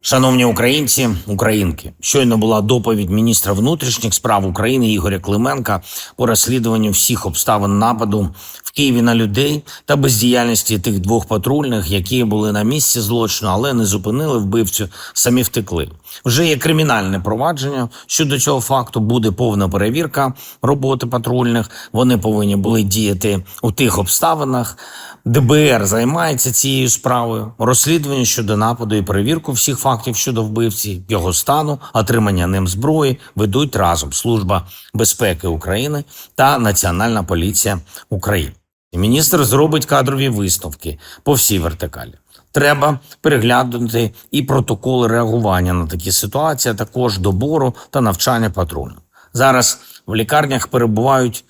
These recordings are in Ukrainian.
Шановні українці, українки, щойно була доповідь міністра внутрішніх справ України Ігоря Клименка по розслідуванню всіх обставин нападу в Києві на людей та бездіяльності тих двох патрульних, які були на місці злочину, але не зупинили вбивцю, самі втекли. Вже є кримінальне провадження щодо цього факту, буде повна перевірка роботи патрульних. Вони повинні були діяти у тих обставинах. ДБР займається цією справою. Розслідування щодо нападу і перевірку всіх фактів щодо вбивці, його стану, отримання ним зброї ведуть разом Служба безпеки України та Національна поліція України. Міністр зробить кадрові висновки по всій вертикалі. Треба переглянути і протоколи реагування на такі ситуації, а також добору та навчання патрульних. Зараз в лікарнях перебувають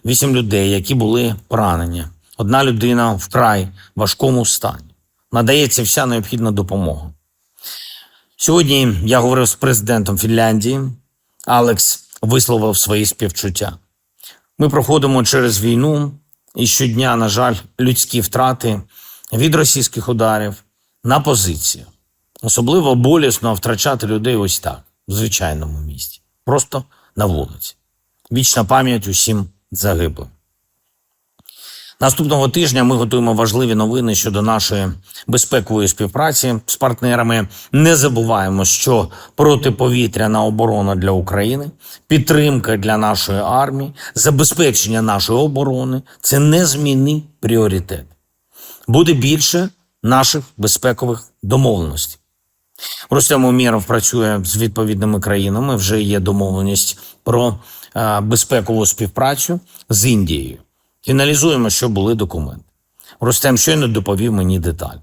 8 людей, які були поранені. Одна людина в вкрай важкому стані. Надається вся необхідна допомога. Сьогодні я говорив з президентом Фінляндії. Алекс висловив свої співчуття. Ми проходимо через війну, і щодня, на жаль, людські втрати від російських ударів на позиції. Особливо болісно втрачати людей ось так, в звичайному місті. Просто на вулиці. Вічна пам'ять усім загиблим. Наступного тижня ми готуємо важливі новини щодо нашої безпекової співпраці з партнерами. Не забуваємо, що протиповітряна оборона для України, підтримка для нашої армії, забезпечення нашої оборони – це незмінний пріоритет. Буде більше наших безпекових домовленостей. Рустем Умєров працює з відповідними країнами, вже є домовленість про безпекову співпрацю з Індією. Фіналізуємо, що були документи. Рустем щойно доповів мені деталі.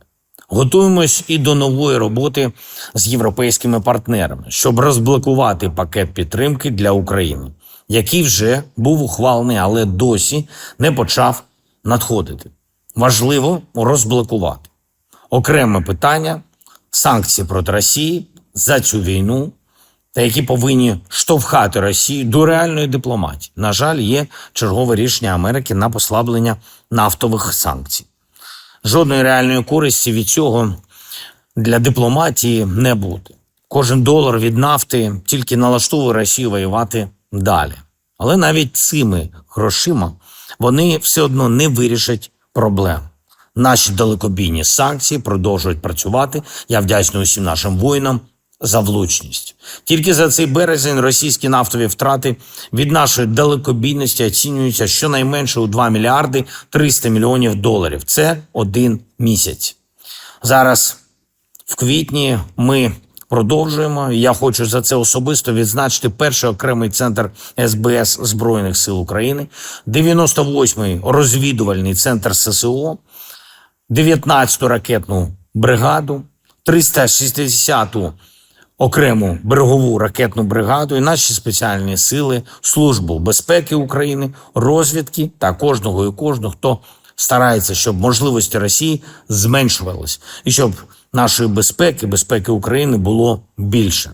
Готуємось і до нової роботи з європейськими партнерами, щоб розблокувати пакет підтримки для України, який вже був ухвалений, але досі не почав надходити. Важливо розблокувати. Окреме питання – санкції проти Росії за цю війну, та які повинні штовхати Росію до реальної дипломатії. На жаль, є чергове рішення Америки на послаблення нафтових санкцій. Жодної реальної користі від цього для дипломатії не буде. Кожен долар від нафти тільки налаштовує Росію воювати далі. Але навіть цими грошима вони все одно не вирішать проблем. Наші далекобійні санкції продовжують працювати. Я вдячний усім нашим воїнам за влучність. Тільки за цей березень російські нафтові втрати від нашої далекобійності оцінюються щонайменше у 2 мільярди 300 мільйонів доларів. Це один місяць. Зараз в квітні ми продовжуємо. Я хочу за це особисто відзначити перший окремий центр СБС Збройних сил України, 98-й розвідувальний центр ССО, 19-ту ракетну бригаду, 360-ту окрему берегову ракетну бригаду і наші спеціальні сили, Службу безпеки України, розвідки та кожного і кожного, хто старається, щоб можливості Росії зменшувалися і щоб нашої безпеки України було більше.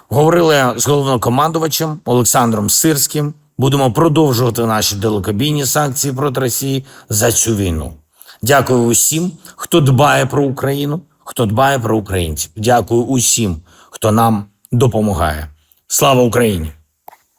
Говорили з головнокомандувачем Олександром Сирським. Будемо продовжувати наші далекобійні санкції проти Росії за цю війну. Дякую усім, хто дбає про Україну, хто дбає про українців. Дякую усім, хто нам допомагає. Слава Україні!